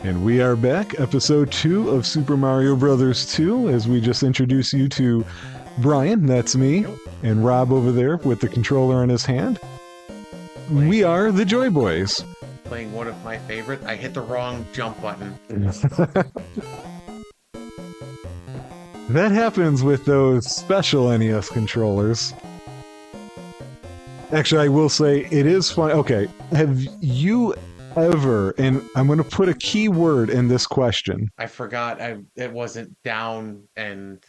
And we are back, episode 2 of Super Mario Bros. 2, as we just introduce you to Brian, that's me, and Rob over there with the controller in his hand. We are the Joy Boys. Playing one of my favorite. I hit the wrong jump button. That happens with those special NES controllers. Actually, I will say, it is fun. Okay, have you ever, and I'm going to put a key word in this question. I forgot it wasn't down and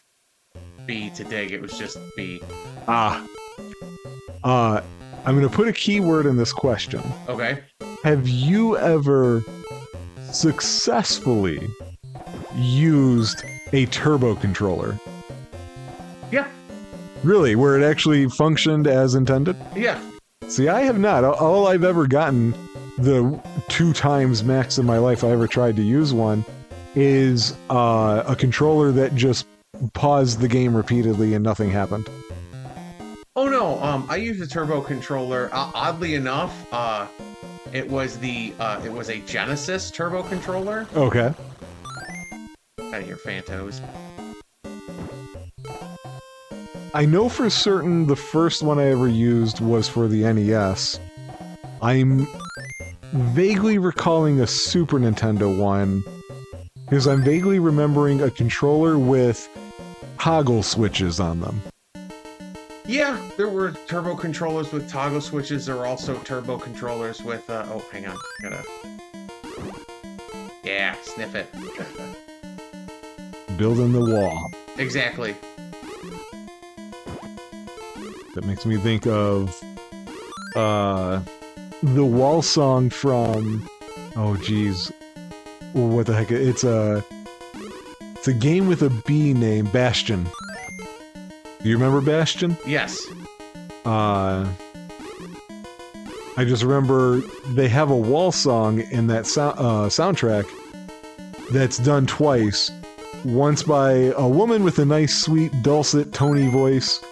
B to dig, it was just B. I'm going to put a key word in this question. Okay. Have you ever successfully used a turbo controller? Yeah. Really? Where it actually functioned as intended? Yeah. See, I have not. All I've ever gotten, the 2 times max in my life I ever tried to use one, is a controller that just paused the game repeatedly and nothing happened. Oh no, I used a turbo controller. Oddly enough, it was a Genesis turbo controller. Okay. Out of your Phantos. I know for certain the first one I ever used was for the NES. I'm vaguely recalling a Super Nintendo one, because I'm vaguely remembering a controller with toggle switches on them. Yeah, there were turbo controllers with toggle switches. There were also turbo controllers with, oh, hang on. Yeah, sniff it. Building the wall. Exactly. That makes me think of, the wall song from, oh geez, what the heck, it's a game with a B name, Bastion. Do you remember Bastion? Yes. I just remember they have a wall song in that soundtrack that's done twice. Once by a woman with a nice, sweet, dulcet, tony voice,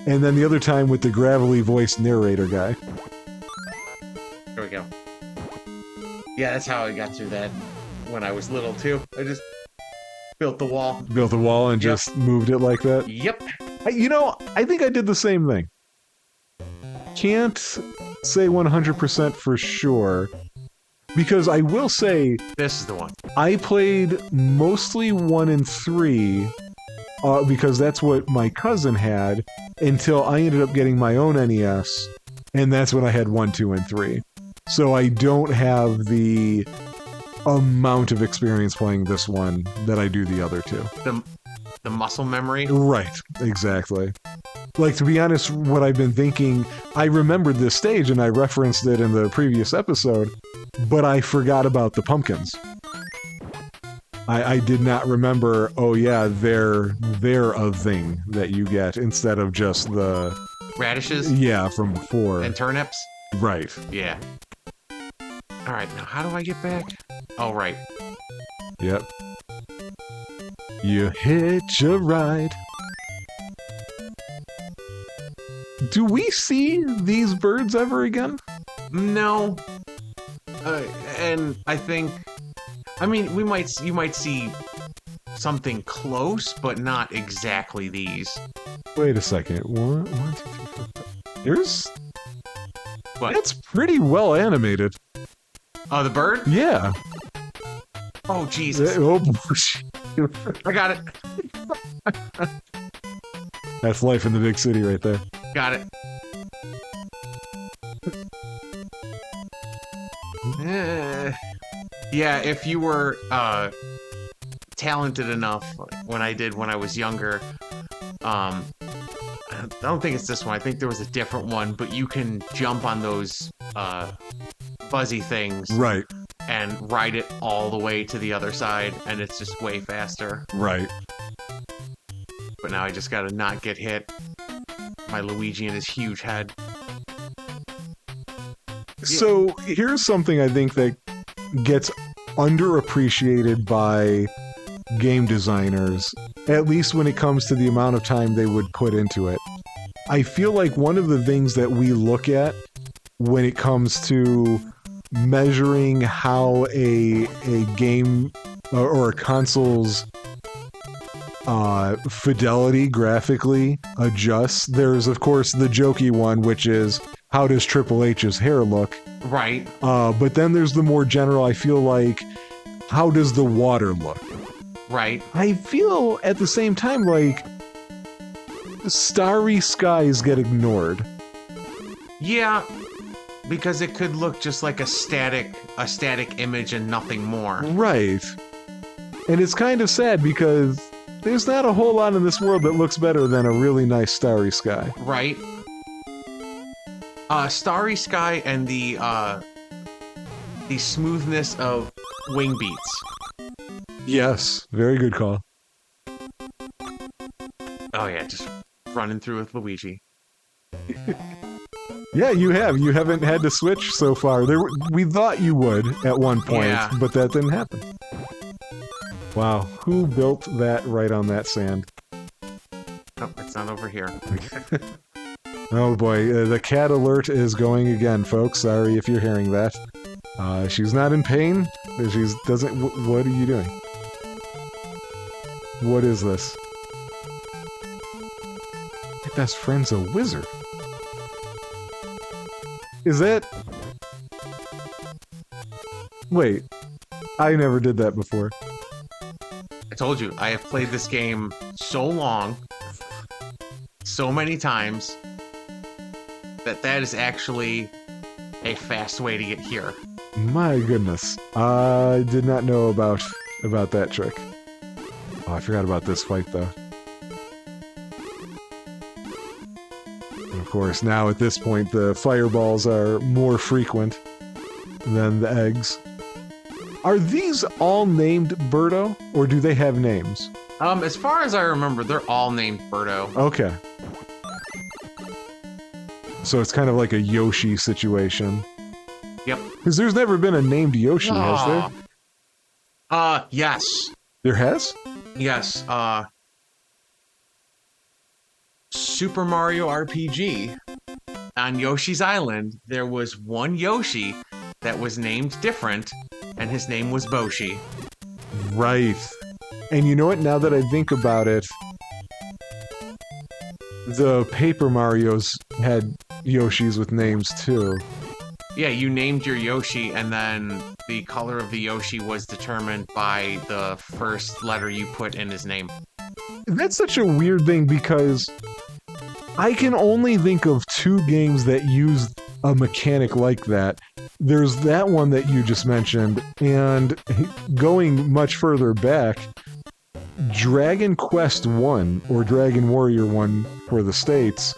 and then the other time with the gravelly voiced narrator guy. There we go. Yeah, that's how I got through that when I was little, too. I just built the wall. Built a wall and just moved it like that? Yep. I think I did the same thing. Can't say 100% for sure, because I will say... This is the one. I played mostly 1 and 3, because that's what my cousin had, until I ended up getting my own NES, and that's when I had 1, 2, and 3. So I don't have the amount of experience playing this one that I do the other two. The muscle memory? Right, exactly. Like, to be honest, what I've been thinking, I remembered this stage and I referenced it in the previous episode, but I forgot about the pumpkins. I did not remember, oh yeah, they're a thing that you get instead of just the... Radishes? Yeah, from before. And turnips? Right. Yeah. Alright, now how do I get back? Oh, right. Yep. You hitch a ride. Do we see these birds ever again? No. And I think... I mean, you might see something close, but not exactly these. Wait a second. 1, 2, 3, 4, 5. There's... What? That's pretty well animated. Oh, the bird? Yeah. Oh, Jesus. I got it. That's life in the big city right there. Got it. Yeah, if you were talented enough when I was younger, I don't think it's this one. I think there was a different one, but you can jump on those fuzzy things. Right. And ride it all the way to the other side, and it's just way faster. Right. But now I just gotta not get hit. My Luigi and his huge head. So here's something I think that gets underappreciated by game designers, at least when it comes to the amount of time they would put into it. I feel like one of the things that we look at when it comes to measuring how a game or a console's fidelity graphically adjusts. There's of course the jokey one, which is how does Triple H's hair look? Right. But then there's the more general, I feel like, how does the water look? Right. I feel at the same time like starry skies get ignored. Yeah, because it could look just like a static image and nothing more. Right. And it's kind of sad because there's not a whole lot in this world that looks better than a really nice starry sky. Right. Starry sky and the smoothness of wing beats. Yes, very good call. Oh yeah, just running through with Luigi. Yeah, you have. You haven't had to switch so far. We thought you would at one point, Yeah. but that didn't happen. Wow, who built that right on that sand? Oh, it's not over here. Oh boy, the cat alert is going again, folks. Sorry if you're hearing that. She's not in pain. She's doesn't. What are you doing? What is this? My best friend's a wizard. Is that? Wait, I never did that before. I told you, I have played this game so long, so many times, that is actually a fast way to get here. My goodness, I did not know about that trick. Oh, I forgot about this fight though. And of course, now at this point, the fireballs are more frequent than the eggs. Are these all named Birdo, or do they have names? As far as I remember, they're all named Birdo. Okay. So it's kind of like a Yoshi situation. Yep. Because there's never been a named Yoshi, has there? Yes. There has? Yes, Super Mario RPG. On Yoshi's Island, there was one Yoshi that was named different, and his name was Boshi. Right. And you know what? Now that I think about it, the Paper Marios had Yoshis with names too. Yeah, you named your Yoshi, and then the color of the Yoshi was determined by the first letter you put in his name. That's such a weird thing because I can only think of two games that use a mechanic like that. There's that one that you just mentioned, and going much further back, Dragon Quest 1 or Dragon Warrior 1 for the States,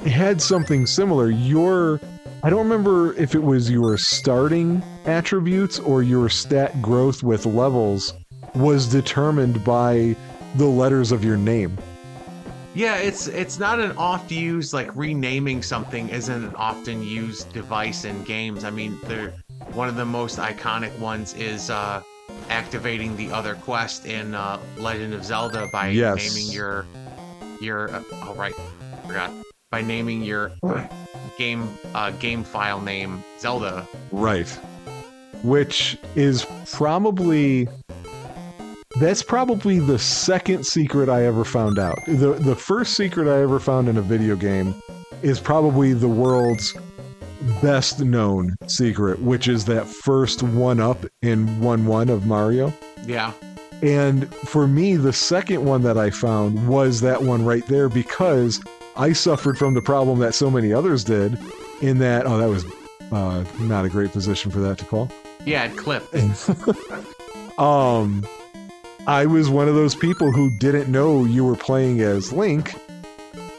had something similar. I don't remember if it was your starting attributes or your stat growth with levels was determined by the letters of your name. Yeah, it's not an oft-used, like, renaming something isn't an often used device in games. I mean, one of the most iconic ones is activating the other quest in Legend of Zelda by naming your oh right, forgot. By naming your game file name Zelda. Right. Which is probably... That's probably the second secret I ever found out. The first secret I ever found in a video game is probably the world's best known secret, which is that first 1-up in 1-1 of Mario. Yeah. And for me, the second one that I found was that one right there because I suffered from the problem that so many others did in that... Oh, that was not a great position for that to call. Yeah, it clipped. I was one of those people who didn't know you were playing as Link.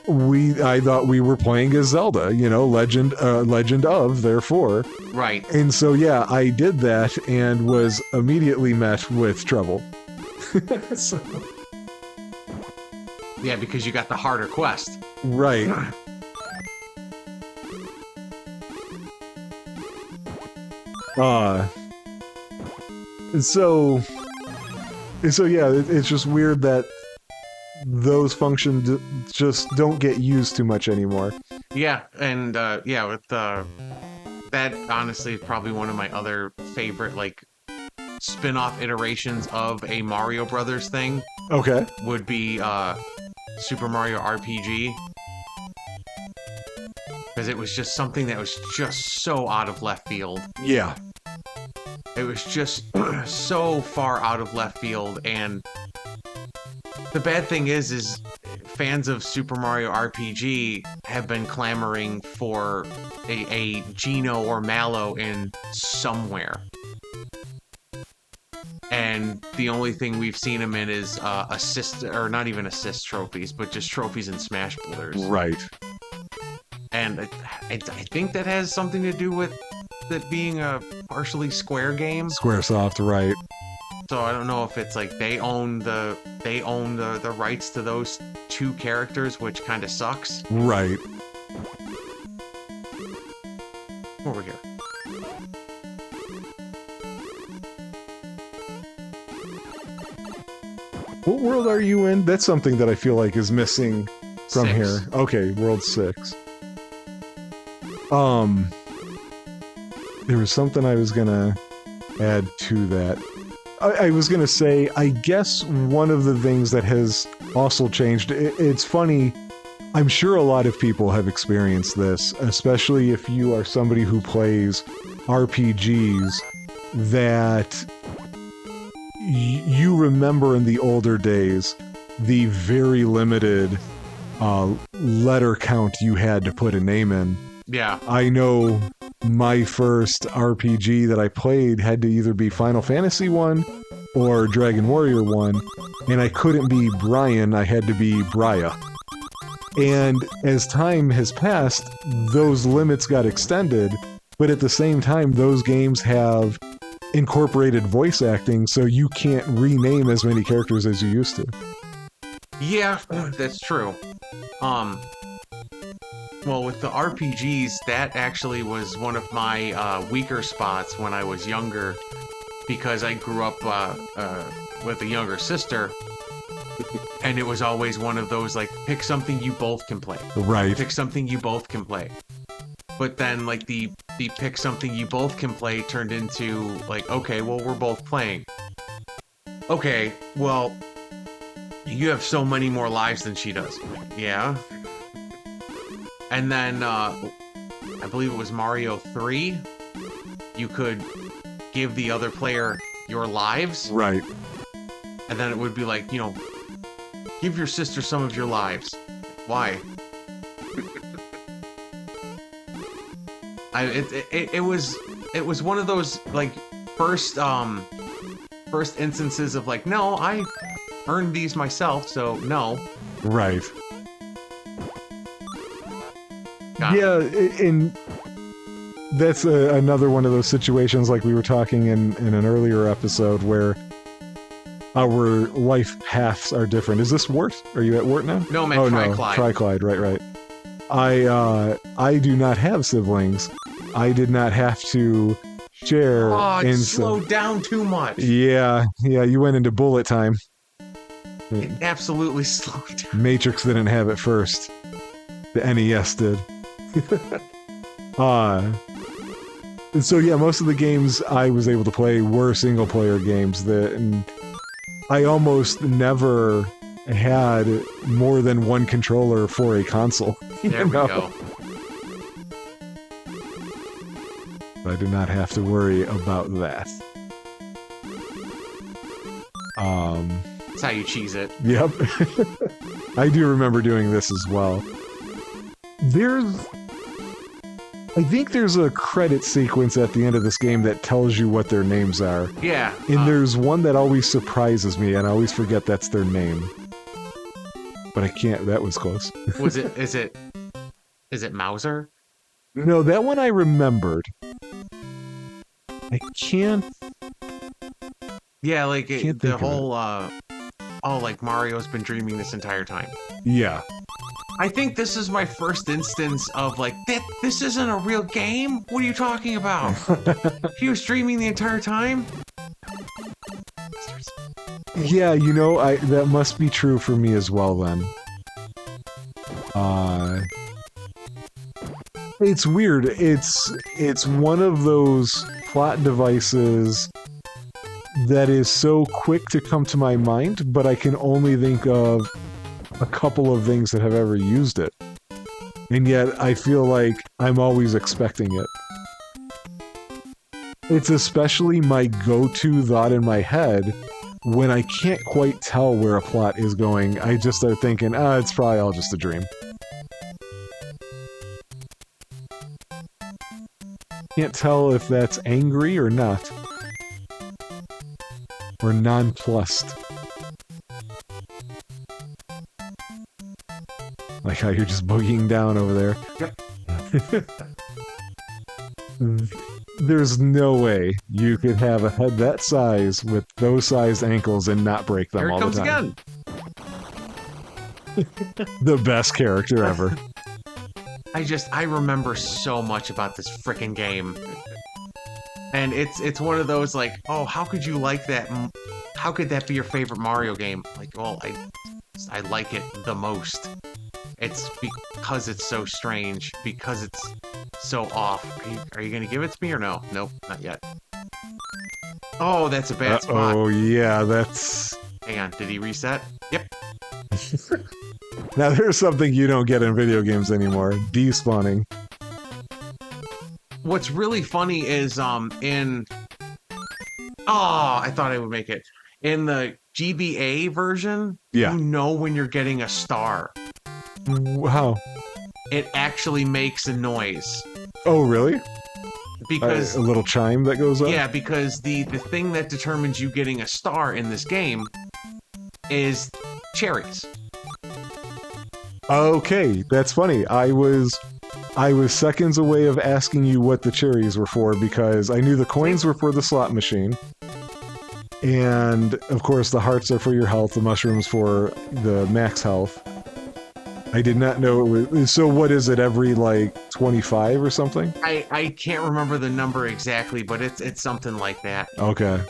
I thought we were playing as Zelda, Legend of, therefore. Right. And so, yeah, I did that and was immediately met with trouble. So... Yeah, because you got the harder quest. Right. So yeah, it's just weird that those functions just don't get used too much anymore. Yeah, and with that honestly is probably one of my other favorite like spin-off iterations of a Mario Brothers thing. Okay. Would be Super Mario RPG. Because it was just something that was just so out of left field. Yeah. It was just so far out of left field, and the bad thing is fans of Super Mario RPG have been clamoring for a Geno or Mallow in somewhere. And the only thing we've seen him in is assist, or not even assist trophies, but just trophies in Smash Brothers. Right. And I think that has something to do with it being a partially Square game. Squaresoft, right. So I don't know if it's like they own the rights to those two characters, which kind of sucks. Right. Over here. What world are you in? That's something that I feel like is missing from 6. here. Okay, world 6. There was something I was gonna add to that. I was gonna say, I guess one of the things that has also changed, it's funny, I'm sure a lot of people have experienced this, especially if you are somebody who plays RPGs, that you remember in the older days the very limited letter count you had to put a name in. Yeah. I know my first RPG that I played had to either be Final Fantasy 1 or Dragon Warrior 1, and I couldn't be Brian, I had to be Briya. And as time has passed, those limits got extended, but at the same time, those games have incorporated voice acting, so you can't rename as many characters as you used to. Yeah, that's true. Well, with the RPGs, that actually was one of my weaker spots when I was younger, because I grew up with a younger sister, and it was always one of those, like, pick something you both can play. Right. Pick something you both can play. But then, like, the pick something you both can play turned into, like, okay, well, we're both playing. Okay, well, you have so many more lives than she does. Yeah. And then, I believe it was Mario 3, you could give the other player your lives. Right. And then it would be like, you know, give your sister some of your lives. Why? It was one of those, like, first instances of, like, no, I earned these myself, so no. Right. Yeah, and that's another one of those situations, like we were talking in an earlier episode, where our life paths are different. Is this Wart? Are you at Wart now? No, man, Triclyde. Triclyde, right. I do not have siblings. I did not have to share. Oh, it slowed down too much. Yeah, you went into bullet time. It absolutely slowed down. Matrix didn't have it first. The NES did. So yeah, most of the games I was able to play were single-player games, and I almost never had more than one controller for a console. There we go. I do not have to worry about that. That's how you cheese it. Yep. I do remember doing this as well. I think there's a credit sequence at the end of this game that tells you what their names are. Yeah. And there's one that always surprises me, and I always forget that's their name. But I can't, that was close. Is it Mauser? No, that one I remembered. I can't... Yeah, like, the whole, like Mario's been dreaming this entire time. Yeah. I think this is my first instance of, like, this isn't a real game? What are you talking about? He was streaming the entire time? Yeah, you know, that must be true for me as well, then. It's weird. It's one of those plot devices that is so quick to come to my mind, but I can only think of a couple of things that have ever used it. And yet I feel like I'm always expecting it. It's especially my go-to thought in my head when I can't quite tell where a plot is going. I just start thinking, it's probably all just a dream. Can't tell if that's angry or not. Or nonplussed. Like how you're just boogieing down over there. Yep. There's no way you could have a head that size with those sized ankles and not break them Here it all comes the time. again. The best character ever. I remember so much about this frickin' game. And it's one of those like, oh, how could you like that? How could that be your favorite Mario game? Like, well, I like it the most. It's because it's so strange, because it's so off. Are you gonna give it to me or no? Nope, not yet. Oh, that's a bad spot. Oh, yeah, that's... Hang on, did he reset? Yep. Now, there's something you don't get in video games anymore. Despawning. What's really funny is, in... Oh, I thought I would make it. In the GBA version, Yeah. you know when you're getting a star. Wow. It actually makes a noise. Oh, really? Because... a little chime that goes up? Yeah, because the thing that determines you getting a star in this game is cherries. Okay, that's funny. I was seconds away of asking you what the cherries were for because I knew the coins were for the slot machine. And, of course, the hearts are for your health, the mushrooms for the max health. I did not know it was... So what is it, every, like, 25 or something? I can't remember the number exactly, but it's something like that. Okay.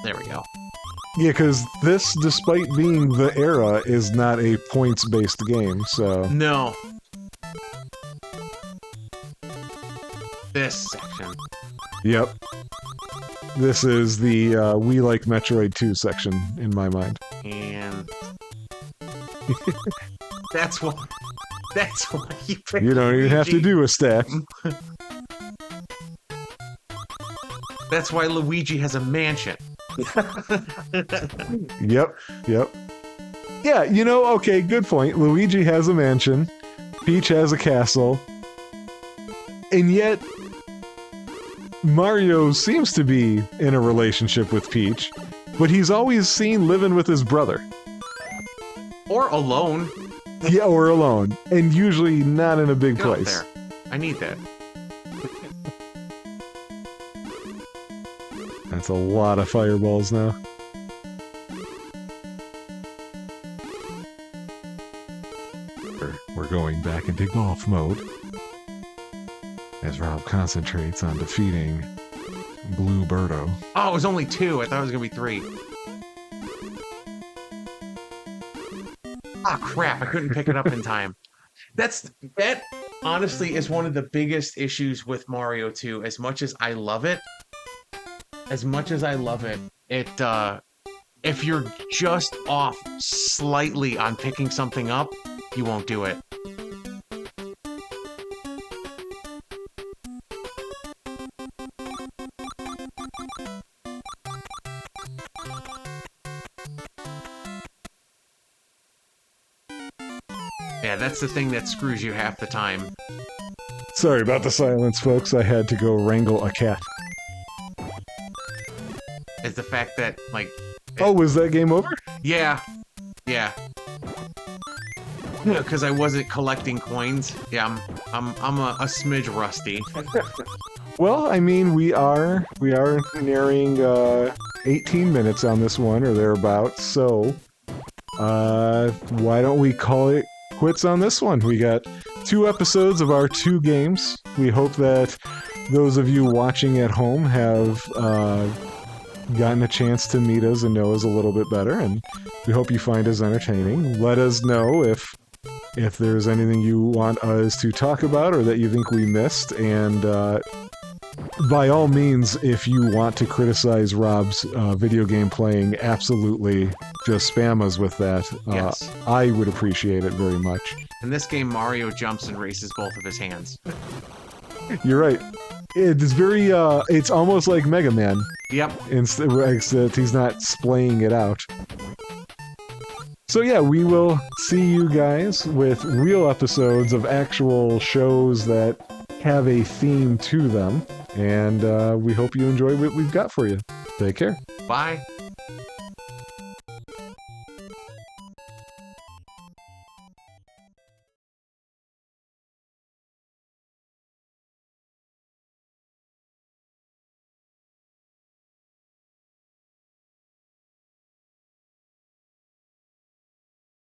There we go. Yeah, because this, despite being the era, is not a points-based game, so... No. This section. Yep. This is the We Like Metroid 2 section, in my mind. And... That's why you picked You don't even have to Luigi. do a stack. That's why Luigi has a mansion. Yep, yep. Yeah, you know, okay, good point. Luigi has a mansion. Peach has a castle. And yet, Mario seems to be in a relationship with Peach, but he's always seen living with his brother. Or alone. Yeah, or alone. And usually not in a big Get up place. there. I need that. That's a lot of fireballs now. We're going back into golf mode. As Rob concentrates on defeating Blue Birdo. Oh, it was only 2. I thought it was gonna be 3. Ah, crap! I couldn't pick it up in time. That honestly is one of the biggest issues with Mario 2. As much as I love it, it if you're just off slightly on picking something up, you won't do it. Yeah, that's the thing that screws you half the time. Sorry about the silence, folks. I had to go wrangle a cat. Is the fact that, like... Oh, was that game over? Yeah. Yeah. Because I wasn't collecting coins. Yeah, I'm a smidge rusty. Well, I mean, we are nearing 18 minutes on this one, or thereabouts, so why don't we call it quits on this one? We got 2 episodes of our 2 games. We hope that those of you watching at home have gotten a chance to meet us and know us a little bit better, and we hope you find us entertaining. Let us know if if there's anything you want us to talk about or that you think we missed. And by all means, if you want to criticize Rob's video game playing, absolutely just spam us with that. Yes. I would appreciate it very much. In this game, Mario jumps and raises both of his hands. You're right. It's very, it's almost like Mega Man. Yep. Except he's not splaying it out. So yeah, we will see you guys with real episodes of actual shows that have a theme to them. And we hope you enjoy what we've got for you. Take care. Bye.